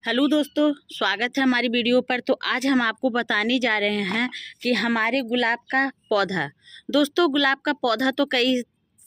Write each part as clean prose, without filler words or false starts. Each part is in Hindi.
हेलो दोस्तों, स्वागत है हमारी वीडियो पर। तो आज हम आपको बताने जा रहे हैं कि हमारे गुलाब का पौधा। दोस्तों, गुलाब का पौधा तो कई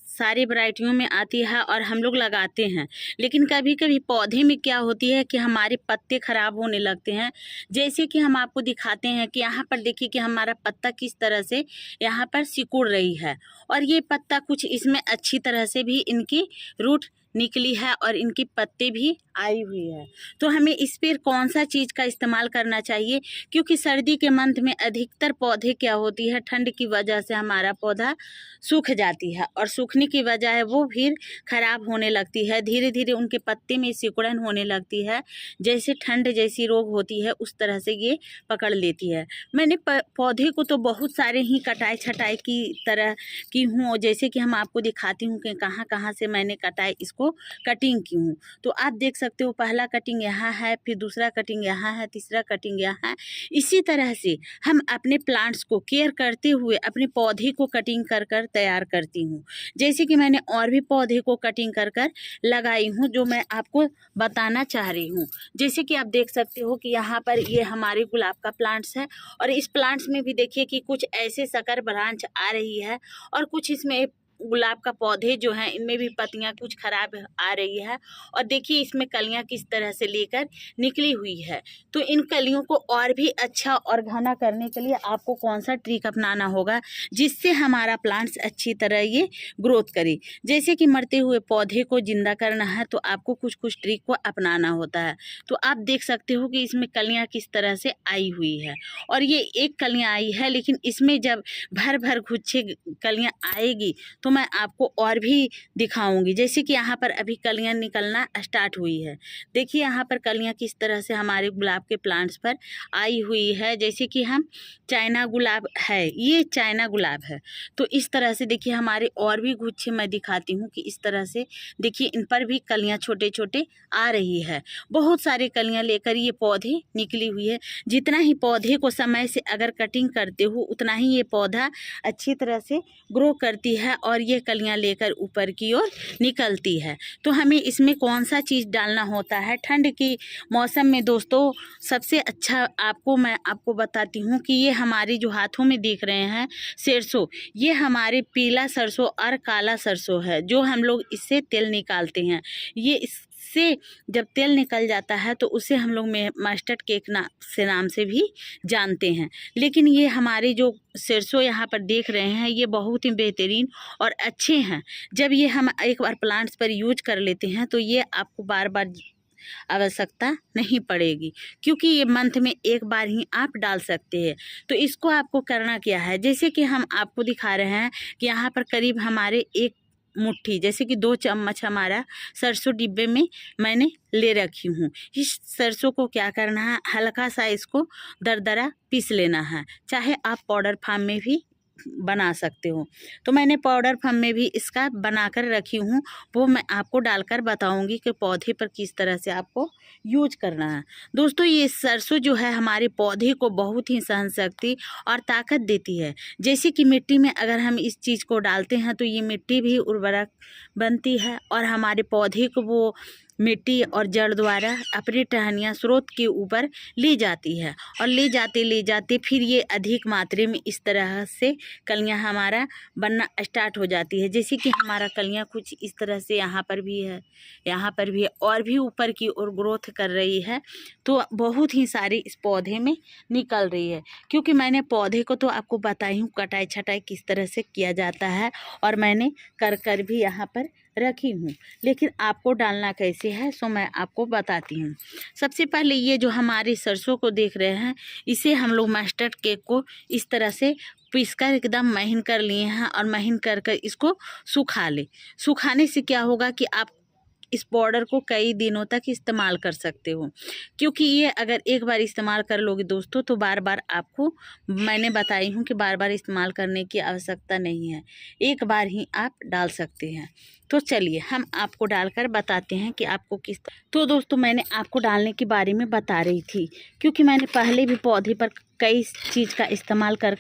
सारी वैरायटियों में आती है और हम लोग लगाते हैं, लेकिन कभी कभी पौधे में क्या होती है कि हमारे पत्ते खराब होने लगते हैं। जैसे कि हम आपको दिखाते हैं कि यहाँ पर देखिए कि हमारा पत्ता किस तरह से यहाँ पर सिकुड़ रही है, और ये पत्ता कुछ इसमें अच्छी तरह से भी इनकी रूट निकली है और इनकी पत्ते भी आई हुई है। तो हमें इस पर कौन सा चीज़ का इस्तेमाल करना चाहिए, क्योंकि सर्दी के मंथ में अधिकतर पौधे क्या होती है, ठंड की वजह से हमारा पौधा सूख जाती है और सूखने की वजह है वो फिर खराब होने लगती है। धीरे धीरे उनके पत्ते में सिकुड़न होने लगती है। जैसे ठंड जैसी रोग होती है उस तरह से ये पकड़ लेती है। मैंने पौधे को तो बहुत सारे ही कटाई छटाई की तरह की हूँ, जैसे कि हम आपको दिखाती हूँ कि कहाँ कहाँ से मैंने कटाई इसको कटिंग की हूँ। तो आप देख सकते हो, पहला कटिंग यहाँ है, फिर दूसरा कटिंग यहाँ है, तीसरा कटिंग यहाँ है। इसी तरह से हम अपने प्लांट्स को केयर करते हुए अपने पौधे को कटिंग कर कर तैयार करती हूँ। जैसे कि मैंने और भी पौधे को कटिंग कर कर लगाई हूँ, जो मैं आपको बताना चाह रही हूँ। जैसे कि आप देख सकते हो कि यहाँ पर ये हमारे गुलाब का प्लांट्स है, और इस प्लांट्स में भी देखिए कि कुछ ऐसे सकर ब्रांच आ रही है और कुछ इसमें गुलाब का पौधे जो हैं इनमें भी पत्तियां कुछ खराब आ रही है। और देखिए इसमें कलियां किस तरह से लेकर निकली हुई है। तो इन कलियों को और भी अच्छा और घना करने के लिए आपको कौन सा ट्रिक अपनाना होगा जिससे हमारा प्लांट्स अच्छी तरह ये ग्रोथ करे। जैसे कि मरते हुए पौधे को जिंदा करना है तो आपको कुछ कुछ ट्रिक को अपनाना होता है। तो आप देख सकते हो कि इसमें कलियां किस तरह से आई हुई है, और ये एक कलियां आई है, लेकिन इसमें जब भर भर गुच्छे कलियां आएगी तो मैं आपको और भी दिखाऊंगी। जैसे कि यहाँ पर अभी कलियां निकलना स्टार्ट हुई है। देखिए यहाँ पर कलियां किस तरह से हमारे गुलाब के प्लांट्स पर आई हुई है। जैसे कि हम चाइना गुलाब है, ये चाइना गुलाब है। तो इस तरह से देखिए हमारे और भी गुच्छे मैं दिखाती हूँ कि इस तरह से देखिए इन पर भी कलियां छोटे छोटे आ रही है। बहुत सारे कलियां लेकर ये पौधे निकली हुई है। जितना ही पौधे को समय से अगर कटिंग करते हो उतना ही ये पौधा अच्छी तरह से ग्रो करती है और ये कलियां लेकर ऊपर की ओर निकलती है। तो हमें इसमें कौन सा चीज़ डालना होता है ठंड की मौसम में दोस्तों, सबसे अच्छा मैं आपको बताती हूँ कि ये हमारी जो हाथों में देख रहे हैं सरसों, ये हमारे पीला सरसों और काला सरसों है, जो हम लोग इससे तेल निकालते हैं। ये इससे जब तेल निकल जाता है तो उसे हम लोग में मस्टर्ड केक नाम से भी जानते हैं। लेकिन ये हमारे जो सरसों यहाँ पर देख रहे हैं ये बहुत ही बेहतरीन और अच्छे हैं। जब ये हम एक बार प्लांट्स पर यूज कर लेते हैं तो ये आपको बार बार आवश्यकता नहीं पड़ेगी, क्योंकि ये मंथ में एक बार ही आप डाल सकते हैं। तो इसको आपको करना क्या है, जैसे कि हम आपको दिखा रहे हैं कि यहाँ पर करीब हमारे एक मुट्ठी, जैसे कि 2 चम्मच हमारा सरसों डिब्बे में मैंने ले रखी हूँ। इस सरसों को क्या करना है, हल्का सा इसको दरदरा पीस लेना है। चाहे आप पाउडर फॉर्म में भी बना सकते हो। तो मैंने पाउडर फॉर्म में भी इसका बनाकर रखी हूँ, वो मैं आपको डालकर बताऊंगी कि पौधे पर किस तरह से आपको यूज करना है। दोस्तों, ये सरसों जो है हमारे पौधे को बहुत ही सहन शक्ति और ताकत देती है। जैसे कि मिट्टी में अगर हम इस चीज़ को डालते हैं तो ये मिट्टी भी उर्वरक बनती है और हमारे पौधे को वो मिट्टी और जड़ द्वारा अपनी टहनियाँ स्रोत के ऊपर ले जाती है, और ले जाते फिर ये अधिक मात्रा में इस तरह से कलियाँ हमारा बनना स्टार्ट हो जाती है। जैसे कि हमारा कलियाँ कुछ इस तरह से यहाँ पर भी है, यहाँ पर भी है, और भी ऊपर की ओर ग्रोथ कर रही है। तो बहुत ही सारी इस पौधे में निकल रही है, क्योंकि मैंने पौधे को तो आपको बताई हूँ कटाई छटाई किस तरह से किया जाता है, और मैंने कर भी यहाँ पर रखी हूँ। लेकिन आपको डालना कैसे है सो मैं आपको बताती हूँ। सबसे पहले ये जो हमारी सरसों को देख रहे हैं, इसे हम लोग मस्टर्ड केक को इस तरह से पीसकर एकदम महीन कर लिए हैं, और महीन कर कर इसको सुखा ले। सुखाने से क्या होगा कि आप इस पाउडर को कई दिनों तक इस्तेमाल कर सकते हो, क्योंकि ये अगर एक बार इस्तेमाल कर लोगे दोस्तों तो बार बार आपको, मैंने बताई हूँ कि बार बार इस्तेमाल करने की आवश्यकता नहीं है, एक बार ही आप डाल सकते हैं। तो चलिए हम आपको डालकर बताते हैं कि आपको किस। तो दोस्तों मैंने आपको डालने के बारे में बता रही थी, क्योंकि मैंने पहले भी पौधे पर कई चीज़ का इस्तेमाल कर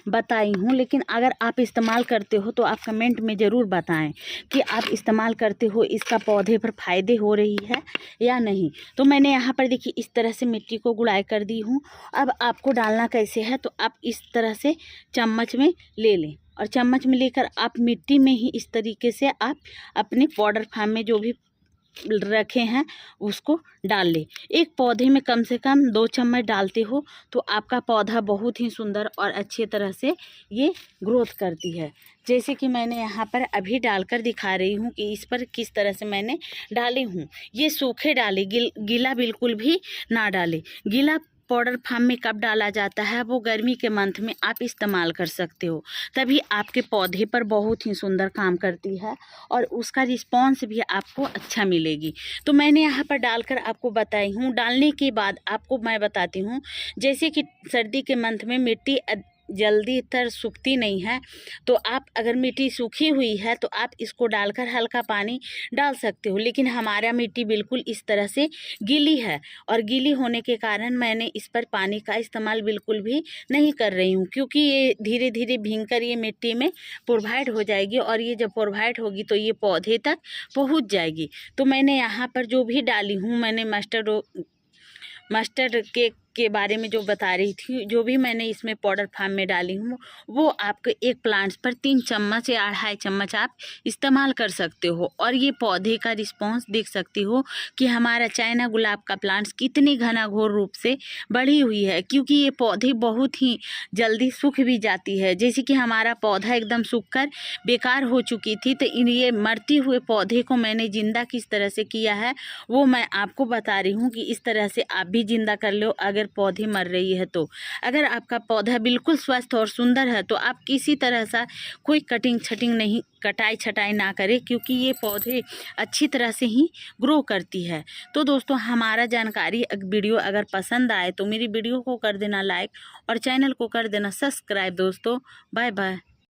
बताई हूँ, लेकिन अगर आप इस्तेमाल करते हो तो आप कमेंट में ज़रूर बताएं कि आप इस्तेमाल करते हो, इसका पौधे पर फ़ायदे हो रही है या नहीं। तो मैंने यहाँ पर देखिए इस तरह से मिट्टी को गुड़ाई कर दी हूँ। अब आपको डालना कैसे है, तो आप इस तरह से चम्मच में ले लें और चम्मच में लेकर आप मिट्टी में ही इस तरीके से आप अपने पाउडर फार्म में जो भी रखे हैं उसको डाल ले। एक पौधे में कम से कम 2 चम्मच डालते हो तो आपका पौधा बहुत ही सुंदर और अच्छे तरह से ये ग्रोथ करती है। जैसे कि मैंने यहाँ पर अभी डालकर दिखा रही हूँ कि इस पर किस तरह से मैंने डाले हूँ। ये सूखे डाले, गीला बिल्कुल भी ना डाले। गीला पाउडर फार्म में कब डाला जाता है, वो गर्मी के मंथ में आप इस्तेमाल कर सकते हो, तभी आपके पौधे पर बहुत ही सुंदर काम करती है और उसका रिस्पॉन्स भी आपको अच्छा मिलेगी। तो मैंने यहाँ पर डालकर आपको बताई हूँ। डालने के बाद आपको मैं बताती हूँ, जैसे कि सर्दी के मंथ में मिट्टी जल्दी तर सूखती नहीं है, तो आप अगर मिट्टी सूखी हुई है तो आप इसको डालकर हल्का पानी डाल सकते हो, लेकिन हमारा मिट्टी बिल्कुल इस तरह से गीली है और गीली होने के कारण मैंने इस पर पानी का इस्तेमाल बिल्कुल भी नहीं कर रही हूँ, क्योंकि ये धीरे धीरे भींगकर ये मिट्टी में प्रोवाइड हो जाएगी और ये जब प्रोवाइड होगी तो ये पौधे तक पहुँच जाएगी। तो मैंने यहाँ पर जो भी डाली हूँ, मैंने मस्टर्ड केक के बारे में जो बता रही थी, जो भी मैंने इसमें पाउडर फार्म में डाली हूँ वो आपके एक प्लांट्स पर 3 चम्मच या 2.5 चम्मच आप इस्तेमाल कर सकते हो और ये पौधे का रिस्पांस देख सकती हो कि हमारा चाइना गुलाब का प्लांट्स कितनी घनाघोर रूप से बढ़ी हुई है, क्योंकि ये पौधे बहुत ही जल्दी सूख भी जाती है। जैसे कि हमारा पौधा एकदम सूखकर बेकार हो चुकी थी, तो ये मरते हुए पौधे को मैंने जिंदा किस तरह से किया है वो मैं आपको बता रही हूँ कि इस तरह से आप भी जिंदा कर लो अगर पौधे मर रही है तो। अगर आपका पौधा बिल्कुल स्वस्थ और सुंदर है तो आप किसी तरह सा कोई कटाई छटाई ना करें, क्योंकि ये पौधे अच्छी तरह से ही ग्रो करती है। तो दोस्तों हमारा जानकारी वीडियो अगर पसंद आए तो मेरी वीडियो को कर देना लाइक और चैनल को कर देना सब्सक्राइब। दोस्तों बाय बाय।